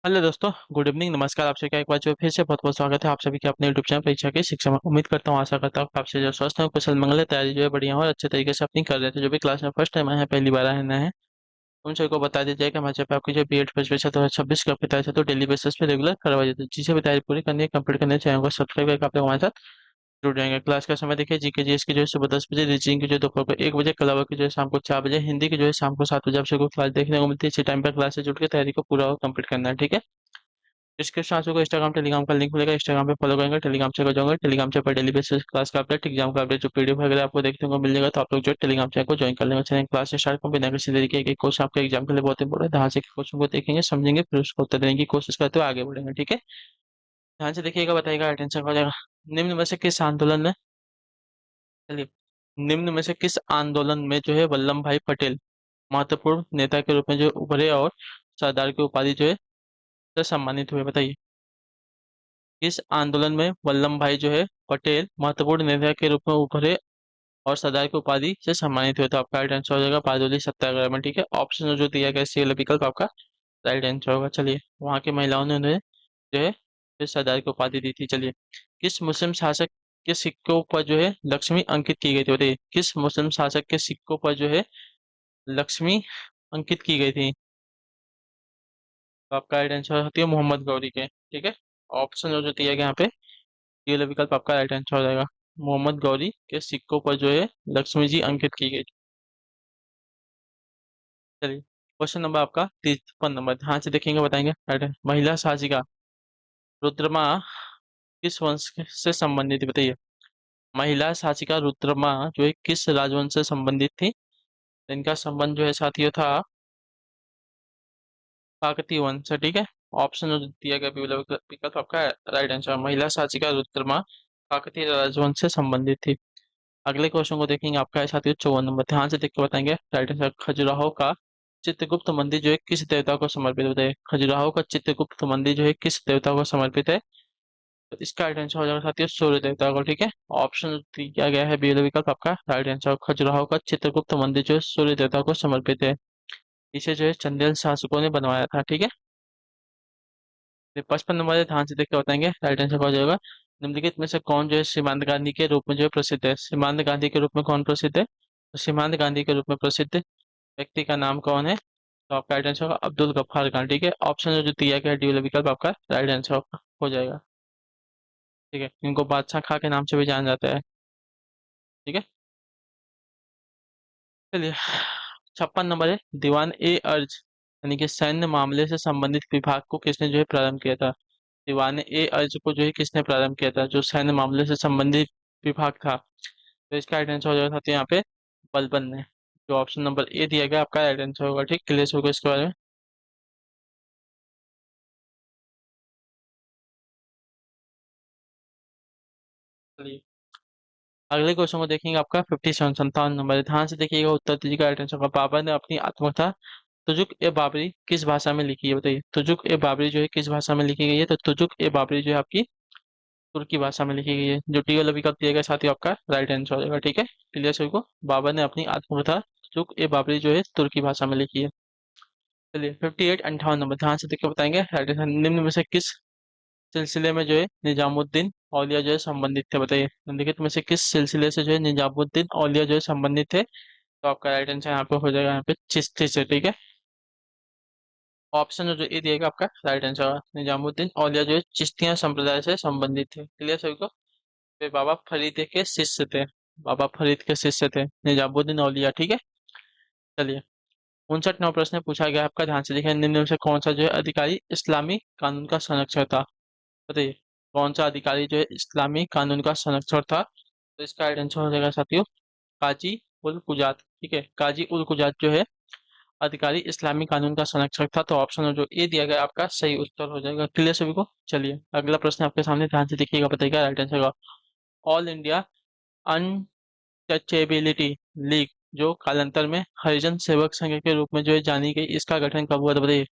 Hello दोस्तों। Good evening, नमस्कार। आपसे क्या एक बार जो फिर से बहुत बहुत स्वागत है आप सभी के अपने यूट्यूब चैनल परीक्षा की शिक्षा में। उम्मीद करता हूँ, आशा करता हूँ कि आपसे जो स्वस्थ है, कुशल मंगल है, तैयारी जो है बढ़िया हो और अच्छे तरीके से अपनी कर रहे थे। जो भी क्लास में फर्स्ट टाइम आए हैं, पहली बार आए हैं, उन सबको बता दीजिए कि हमारे पे आपकी जो बी एड फर्स्ट बैच 2026 का तैयारी है तो डेली बेसिस पे रेगुलर करवाई जाती है। जिसे भी तैयारी पूरी करनी है, कंप्लीट करने चैनल को सब्सक्राइब करके आप लोग हमारे साथ जुड़ जाएंगे। क्लास का समय देखिए, जीके जीएस की जो है सुबह 10 बजे, रीजनिंग की जो है दोपहर को 1 बजे, कला की जो है शाम को 4 बजे, हिंदी की जो है शाम को 7 बजे आप सबको क्लास देखने को मिलती है। इसी टाइम पर क्लास से जुड़ के तैयारी को पूरा कंप्लीट करना है, ठीक है। डिस्क्रिप्शन आपको इंस्टाग्राम टेलीग्राम का लिंक मिलेगा, इंस्टाग्राम पे फॉलो करेंगे, टेलीग्राम चेक हो जाऊंगा। टेलीग्राम चैनल पर डेली बेसिस क्लास का अपडेट, एग्जाम का अपडेट, जो पीडीएफ वगैरह आपको देखने को मिल जाएगा, तो आप लोग जो टेलीग्राम चैनल को ज्वाइन कर लेंगे। चलिए क्लास से स्टार्ट करूँ बिना किसी तरीके के क्वेश्चन आपके एग्जाम के लिए बहुत इंपॉर्टेंट है। ध्यान से क्वेश्चन को देखेंगे, समझेंगे, फिर उसको उत्तर देने की कोशिश करते हुए आगे बढ़ेंगे, ठीक है। ध्यान से देखिएगा, बताइएगा, अटेंशन हो जाएगा। निम्न में से किस आंदोलन में, चलिए, निम्न में से किस आंदोलन में जो है वल्लभ भाई पटेल महत्वपूर्ण नेता के रूप में जो उभरे और सरदार की उपाधि जो है से सम्मानित हुए, बताइए। इस आंदोलन में वल्लभ भाई जो है पटेल महत्वपूर्ण नेता के रूप में उभरे और सरदार की उपाधि से सम्मानित हुए, तो आपका राइट आंसर हो जाएगा बारडोली सत्याग्रह में, ठीक है। ऑप्शन जो दिया गया सी वाला विकल्प आपका राइट आंसर होगा। चलिए, वहाँ की महिलाओं ने उन्हें जो है फिर सरदार की उपाधि दी थी। चलिए, किस मुस्लिम शासक के सिक्कों पर जो है लक्ष्मी अंकित की गई थी, बताइए। किस मुस्लिम शासक के सिक्कों पर जो है लक्ष्मी अंकित की गई थी, तो आपका राइट आंसर होती है मोहम्मद गौरी के, ठीक है। ऑप्शन जो दिया गया यहाँ पे, ये वाला विकल्प आपका राइट आंसर हो जाएगा। मोहम्मद गौरी के सिक्कों पर जो है लक्ष्मी जी अंकित की गई। चलिए, क्वेश्चन नंबर आपका 53 नंबर, ध्यान से देखेंगे, बताएंगे, राइट है। महिला शासिका रुद्रमा किस वंश से संबंधित थी, बताइए। महिला शासिका रुद्रमा जो है किस राजवंश से संबंधित थी। इनका संबंध जो है साथियों था काकतीय वंश से, ठीक है। ऑप्शन जो दिया गया विकल्प विकल्प आपका राइट आंसर, महिला शासिका रुद्रमा काकतीय राजवंश से संबंधित थी। अगले क्वेश्चन को देखेंगे, आपका है साथियों 54 नंबर, ध्यान से देख के बताएंगे, राइट आंसर। खजुराहो का चित्रगुप्त मंदिर जो है किस देवता को समर्पित होता है। खजुराहो का चित्रगुप्त मंदिर जो है किस देवता को समर्पित है, तो इसका राइट आंसर हो जाएगा साथियों सूर्य देवता को, ठीक है। ऑप्शन दिया गया है बी विकल्प आपका राइट आंसर। खजुराहो का चित्रगुप्त मंदिर जो है सूर्य देवता को समर्पित है। इसे जो है चंदेल शासकों ने बनवाया था, ठीक है। 55 नंबर है, ध्यान से देख के बताएंगे, राइट आंसर हो जाएगा। निम्नलिखित में से कौन जो है सीमांत गांधी के रूप में जो है प्रसिद्ध है। सीमांत गांधी के रूप में कौन प्रसिद्ध है, तो सीमांत गांधी के रूप में प्रसिद्ध व्यक्ति का नाम कौन है, तो आपका राइट आंसर होगा अब्दुल गफ्फार खान, ठीक है। ऑप्शन जो दिया गया है डी वाला विकल्प आपका राइट आंसर हो जाएगा, ठीक है। इनको बादशाह खां के नाम से भी जाना जाता है, ठीक है। चलिए, 56 नंबर है, दीवान ए अर्ज यानी कि सैन्य मामले से संबंधित विभाग को किसने जो है प्रारंभ किया था। दीवान ए अर्ज को जो है किसने प्रारंभ किया था, जो सैन्य मामले से संबंधित विभाग था, तो इसका राइट आंसर हो जाएगा साथियों यहाँ पे बलबन ने। जो ऑप्शन नंबर ए दिया गया आपका राइट आंसर होगा, ठीक। क्लियर होगा इसके बारे में। चलिए, अगले क्वेश्चन को देखेंगे, आपका 57 नंबर, ध्यान से देखिएगा, उत्तर दीजिएगा राइट आंसर होगा। बाबर ने अपनी आत्मकथा तुजुक ए बाबरी किस भाषा में लिखी है, बताइए। तुजुक ए बाबरी जो है किस भाषा में लिखी गई है, तो तुजुक ए बाबरी जो है आपकी तुर्की भाषा में लिखी गई है। जो टी वाला विकल्प दिया गया साथ ही आपका राइट आंसर हो जाएगा, ठीक है। क्लियर सभी को। बाबर ने अपनी आत्मकथा तुजुक ए बाबरी जो है तुर्की भाषा में लिखी है। चलिए, 58 58 नंबर, ध्यान से देखकर बताएंगे, राइट आंसर। निम्न में से किस सिलसिले में जो है निजामुद्दीन औलिया जो है संबंधित थे, बताइए। निम्नलिखित में से किस सिलसिले से जो है निजामुद्दीन औलिया जो है संबंधित थे, तो आपका राइट आंसर यहाँ पे हो जाएगा, यहाँ पे चिश्ती से, ठीक है। ऑप्शन जो ये दिएगा आपका राइट आंसर होगा। निजामुद्दीन औलिया जो है चिश्तिया संप्रदाय से संबंधित थे, क्लियर सभी को। वे बाबा फरीद के शिष्य थे, बाबा फरीद के शिष्य थे निजामुद्दीन औलिया, ठीक है। चलिए, 59 नंबर प्रश्न पूछा गया आपका, ध्यान से देखिए, निम्न में से कौन सा जो है अधिकारी इस्लामी कानून का संरक्षक था, बताइए। कौन सा अधिकारी जो है इस्लामी कानून का संरक्षक था, तो इसका राइट आंसर हो जाएगा साथियों काजी उल कुजात, ठीक है। काजी उल कुजात जो है अधिकारी इस्लामी कानून का संरक्षक था, तो ऑप्शन जो ए दिया गया आपका सही उत्तर हो जाएगा, क्लियर सभी को। चलिए, अगला प्रश्न आपके सामने, ध्यान से देखिएगा, बताइएगा राइट आंसर का। ऑल इंडिया अनटचेबिलिटी लीग जो कालांतर में हरिजन सेवक संघ के रूप में जो है जानी गई, इसका गठन कब हुआ था, बताइए।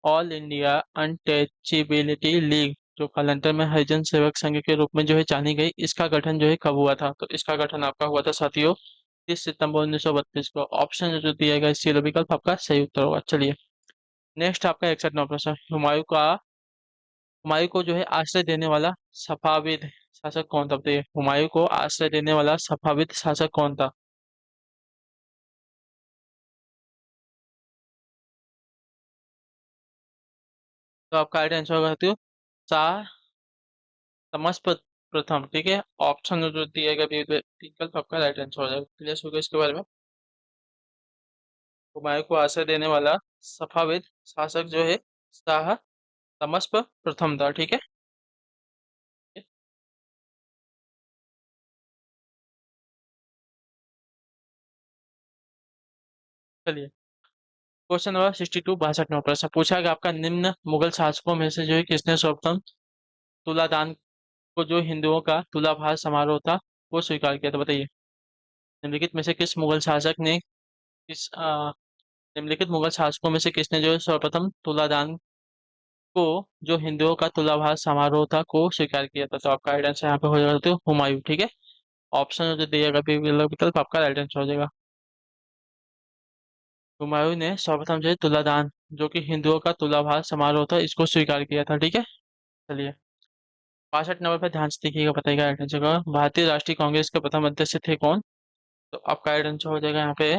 ऑल इंडिया अनटचेबिलिटी लीग जो कालांतर में हरिजन सेवक संघ के रूप में जो है जानी गई, इसका गठन जो है कब हुआ था, तो इसका गठन आपका हुआ था साथियों 30 सितंबर 1932 को। ऑप्शन जो दिया गया इसी विकल्प आपका सही उत्तर होगा। चलिए, नेक्स्ट आपका 61वां प्रश्न, हुमायूं को जो है आश्रय देने वाला सफाविद शासक कौन था? बताइए, हुमायूं को आश्रय देने वाला सफाविद शासक कौन था? तो आपका राइट आंसर होगा साथियों, शाह तमस प्रथम। ठीक है, ऑप्शन जो दिया गया विकल्प आपका राइट आंसर हो जाएगा। क्लियर हो गया इसके बारे में? हुमायूं को आश्रय देने वाला सफाविद शासक जो है शाह तमस्प प्रथम था। ठीक है, चलिए क्वेश्चन नंबर 62, 62वां प्रश्न पूछा गया आपका, निम्न मुगल शासकों में से जो है किसने सर्वप्रथम तुलादान को जो हिंदुओं का तुलाभार समारोह था वो स्वीकार किया था? बताइए, निम्नलिखित में से किस मुगल शासक ने किस निम्नलिखित मुगल शासकों में से किसने जो है सर्वप्रथम तुलादान को जो हिंदुओं का तुलाभार समारोह था को स्वीकार किया था? तो आपका राइट आंसर यहाँ पे हो जाएगा तो हुमायूं। ठीक है, ऑप्शन जो दिया गया विकल्प आपका राइट आंसर हो जाएगा। हुमायूं ने सर्वप्रथम जो है तुलादान जो कि हिंदुओं का तुलाभार समारोह था इसको स्वीकार किया था। ठीक है, चलिए 62 नंबर पर ध्यान से देखिएगा, बताइएगा राइट आंसर का। भारतीय राष्ट्रीय कांग्रेस के प्रथम अध्यक्ष थे कौन? तो आपका राइट आंसर हो जाएगा यहाँ पे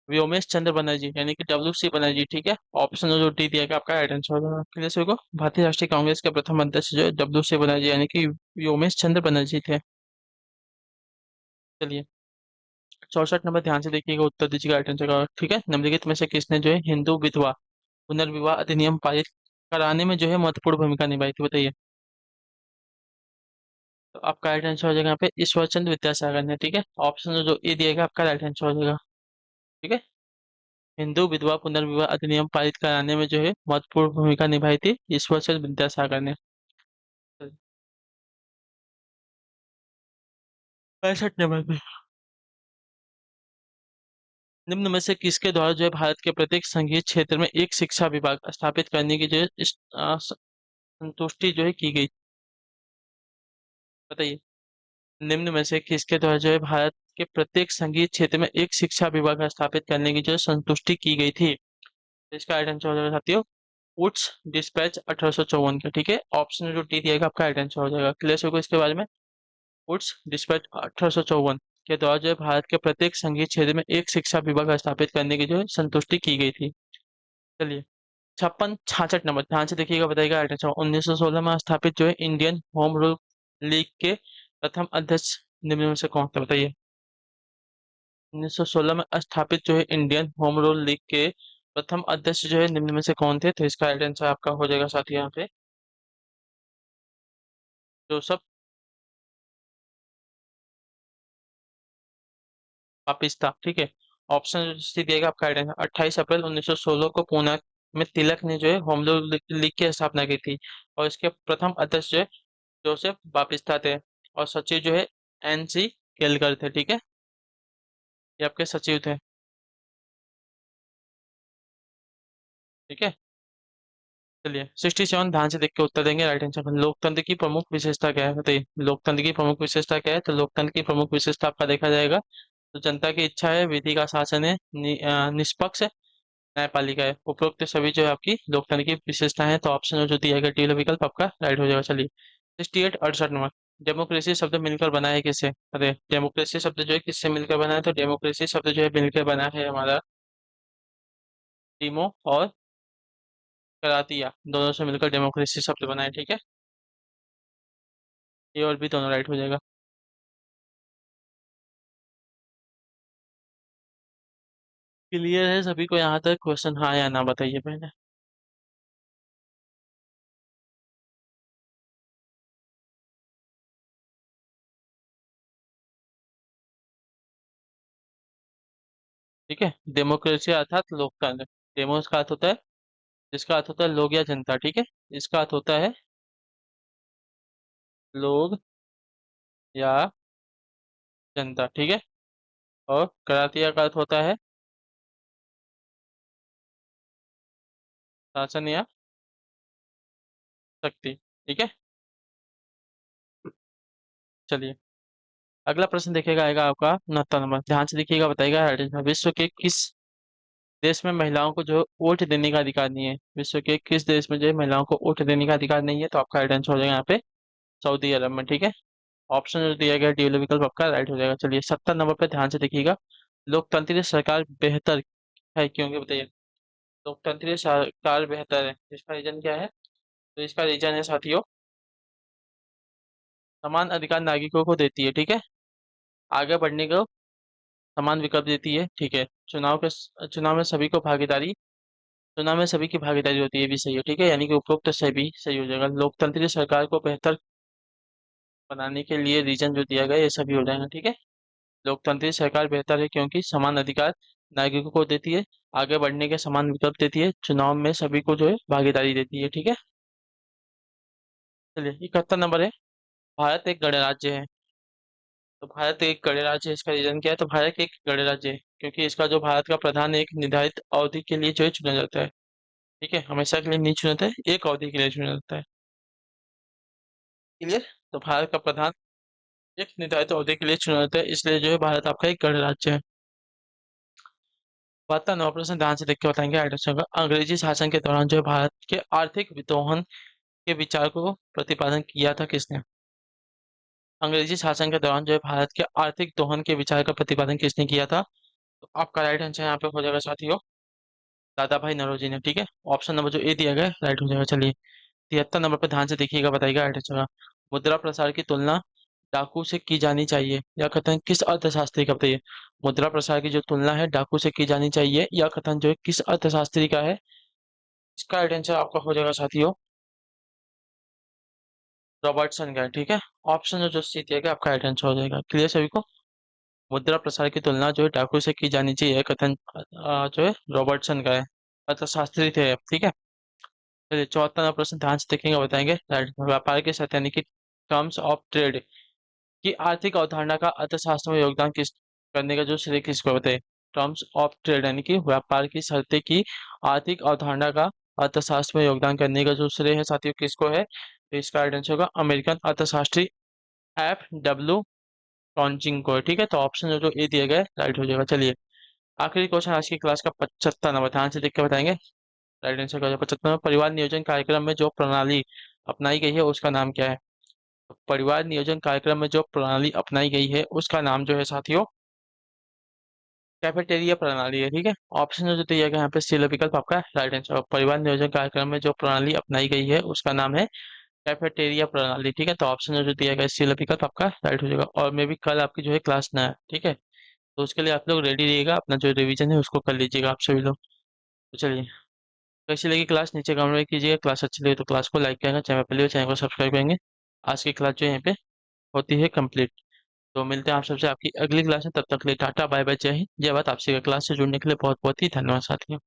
व्योमेश चंद्र बनर्जी यानी कि WC बनर्जी। ठीक है, ऑप्शन जो डी दिया गया आपका राइट आंसर हो जाएगा। क्लियर सभी को? भारतीय राष्ट्रीय कांग्रेस के प्रथम अध्यक्ष जो है WC बनर्जी यानी कि व्योमेश चंद्र बनर्जी थे। चलिए 64 नंबर ध्यान से देखिएगा, उत्तर दीजिएगा राइट आंसर का। ठीक है, निम्नलिखित में से किसने जो है हिंदू विधवा पुनर्विवाह अधिनियम पारित कराने में जो है महत्वपूर्ण भूमिका निभाई थी? बताइए, तो आपका राइट आंसर हो जाएगा यहाँ पे ईश्वर चंद्र विद्यासागर ने। ठीक है, ऑप्शन जो ए दिएगा आपका राइट आंसर हो जाएगा। ठीक है, हिंदू विधवा पुनर्विवाह अधिनियम पारित कराने में जो है महत्वपूर्ण भूमिका निभाई थी ईश्वर चंद्र विद्यासागर ने। 65 नंबर पे, निम्न में से किसके द्वारा जो है भारत के प्रत्येक संघीय क्षेत्र में एक शिक्षा विभाग स्थापित करने की जो है संतुष्टि जो है की गई? बताइए, निम्न में से किसके द्वारा जो है भारत के प्रत्येक संघीय क्षेत्र में एक शिक्षा विभाग स्थापित करने की जो है संतुष्टि की गई थी? तो इसका राइट आंसर हो जाएगा साथियों वुड्स डिस्पैच 1854 का। ठीक है, ऑप्शन जो डी दिएगा आपका राइट आंसर हो जाएगा। क्लियर होगा इसके बारे में? वुड्स डिस्पैच 1854 के द्वारा जो है भारत के प्रत्येक संघीय क्षेत्र में एक शिक्षा विभाग स्थापित करने की जो है संतुष्टि की गई थी। चलिए 56 नंबर ध्यान से देखिएगा, बताइएगा राइट आंसर। 1916 में स्थापित जो है इंडियन होम रूल लीग के प्रथम अध्यक्ष निम्न में से कौन था? बताइए, 1916 में स्थापित जो है इंडियन होम रूल लीग के प्रथम अध्यक्ष जो है निम्न में से कौन थे? तो इसका राइट आंसर आपका हो जाएगा साथी यहाँ पे जोसेफ पापिस्ता। ठीक है, ऑप्शन जो सी दिएगा आपका राइट आंसर। 28 अप्रैल 1916 को पुणे में तिलक ने जो है होम रूल लीग की स्थापना की थी और इसके प्रथम अध्यक्ष जो है जोसेफ बापिस्ता थे और सचिव जो है NC केलकर थे। ठीक है, ये आपके सचिव थे। ठीक है, चलिए 67 ध्यान से देख के उत्तर देंगे राइट आंसर। लोकतंत्र की प्रमुख विशेषता क्या है? बताइए, लोकतंत्र की प्रमुख विशेषता क्या है? तो लोकतंत्र की प्रमुख विशेषता आपका देखा जाएगा तो जनता की इच्छा है, विधि का शासन है, निष्पक्ष है, न्यायपालिका है। उपरोक्त सभी जो है आपकी लोकतंत्र की विशेषता है। तो ऑप्शन जो दिया गया डी वाला विकल्प आपका राइट हो जाएगा। चलिए 68 डेमोक्रेसी शब्द मिलकर बना है किससे? अरे डेमोक्रेसी शब्द जो है किससे मिलकर बना है? तो डेमोक्रेसी शब्द जो है मिलकर बना है हमारा टीमो और करातिया दोनों से मिलकर डेमोक्रेसी शब्द बना है। ठीक है, ए और बी दोनों राइट हो जाएगा। क्लियर है सभी को यहाँ तक क्वेश्चन, हाँ या ना बताइए पहले। ठीक है, डेमोक्रेसी अर्थात लोकतंत्र। डेमोस का अर्थ होता है, जिसका अर्थ होता है लोग या जनता। ठीक है, इसका अर्थ होता है लोग या जनता। ठीक है, और करातिया का अर्थ होता है शासन या शक्ति। ठीक है, चलिए अगला प्रश्न देखिएगा, आएगा आपका 69 नंबर। ध्यान से देखिएगा, बताइएगा विश्व के किस देश में महिलाओं को जो वोट देने का अधिकार नहीं है। विश्व के किस देश में जो है महिलाओं को वोट देने का अधिकार नहीं है? तो आपका राइट आंसर हो जाएगा यहाँ पे सऊदी अरब में। ठीक है। ऑप्शन जो दिया गया डी वाला विकल्प आपका राइट हो जाएगा। चलिए 70 नंबर पे ध्यान से देखिएगा। लोकतांत्रिक सरकार बेहतर है क्योंकि बताइए। लोकतांत्रिक सरकार बेहतर है, इसका रीजन क्या है? तो इसका रीजन है साथियों, समान अधिकार नागरिकों को देती है। ठीक है। आगे बढ़ने को समान विकल्प देती है। ठीक है। चुनाव में सभी को भागीदारी चुनाव में सभी की भागीदारी होती है, ये भी सही है। ठीक है, यानी कि उपरोक्त सभी सही हो जाएगा। लोकतांत्रिक सरकार को बेहतर बनाने के लिए रीजन जो दिया गया ये सभी हो जाएगा। ठीक है। लोकतांत्रिक सरकार बेहतर है क्योंकि समान अधिकार नागरिकों को देती है, आगे बढ़ने के समान विकल्प देती है, चुनाव में सभी को जो है भागीदारी देती है। ठीक है। चलिए 71 नंबर है। भारत एक गणराज्य है। तो भारत एक गणराज्य है, इसका रीजन क्या है? तो भारत एक गणराज्य है क्योंकि इसका जो भारत का प्रधान एक निर्धारित अवधि के लिए जो है चुना जाता है। ठीक है, हमेशा के लिए नहीं चुना जाता है, एक अवधि के लिए चुना जाता है। क्लियर? तो भारत का प्रधान एक निर्धारित अवधि के लिए चुना जाता है, इसलिए जो है भारत आपका एक गणराज्य है। 72 नंबर प्रश्न ध्यान से देख के बताएंगे आइडिया का। अंग्रेजी शासन के दौरान जो है भारत के आर्थिक विद्रोहन के विचार को प्रतिपादन किया था किसने? अंग्रेजी शासन के दौरान जो है भारत के आर्थिक दोहन के विचार का प्रतिपादन किसने किया था? तो आपका राइट आंसर यहाँ पे हो जाएगा साथियों, दादा भाई नौरोजी ने। ठीक है। ऑप्शन नंबर जो ए दिया गया है राइट हो जाएगा। चलिए 73 नंबर पर ध्यान से देखिएगा, बताइएगा राइट आंसर का। मुद्रा प्रसार की तुलना डाकू से की जानी चाहिए या कथन किस अर्थशास्त्री का? बताइए। मुद्रा प्रसार की जो तुलना है डाकू से की जानी चाहिए या कथन जो है किस अर्थशास्त्री का है? इसका राइट आंसर आपका हो जाएगा साथियों, रॉबर्टसन का है। ठीक है। ऑप्शन जो सी दिया गया आपका राइट आंसर हो जाएगा। क्लियर सभी को? मुद्रा प्रसार की तुलना जो है डाकू से की जानी चाहिए कथन जो है रॉबर्टसन का है, अर्थशास्त्री थे। ठीक है। चलिए 74 प्रश्न ध्यान से देखेंगे, बताएंगे व्यापार के साथ यानी कि टर्म्स ऑफ ट्रेड की आर्थिक अवधारणा का अर्थशास्त्र में योगदान किस करने का जो श्रेय किसको? बताइए। टर्म्स ऑफ ट्रेड यानी कि व्यापार की शर्तें की आर्थिक अवधारणा का अर्थशास्त्र में योगदान करने का जो श्रेय है साथियों किसको है? तो इसका आंसर होगा अमेरिकन अर्थशास्त्री F.W. टॉन्जिंग को है। ठीक है। तो ऑप्शन जो ए दिया गया है राइट हो जाएगा। चलिए आखिरी क्वेश्चन आज की क्लास का 75 नंबर, ध्यान से देख के बताएंगे राइट आंसर का। 75 परिवार नियोजन कार्यक्रम में जो प्रणाली अपनाई गई है उसका नाम क्या है? तो परिवार नियोजन कार्यक्रम में जो प्रणाली अपनाई गई है उसका नाम जो है साथियों कैफेटेरिया प्रणाली है। ठीक है। ऑप्शन जो दिया गया यहाँ पे सी विकल्प आपका राइट आंसर। परिवार नियोजन कार्यक्रम में जो प्रणाली अपनाई गई है उसका नाम है कैफेटेरिया प्रणाली। ठीक है। तो ऑप्शन जो दिया गया सी विकल्प आपका राइट हो जाएगा। और मे भी कल आपकी जो है क्लास ना है। ठीक है। तो उसके लिए आप लोग रेडी रहिएगा, अपना जो रिवीजन है उसको कर लीजिएगा आप सभी लोग। तो चलिए, कैसी लगी क्लास नीचे कमेंट में कीजिएगा। क्लास अच्छी लगी तो क्लास को लाइक करेंगे, चैनल पर चैनल को सब्सक्राइब करेंगे। आज की क्लास जो है यहाँ पे होती है कंप्लीट। तो मिलते हैं आप सबसे आपकी अगली क्लास में, तब तक के लिए टाटा बाय बाय, जय हिंद जय भारत। आपसे क्लास से जुड़ने के लिए बहुत बहुत ही धन्यवाद साथियों।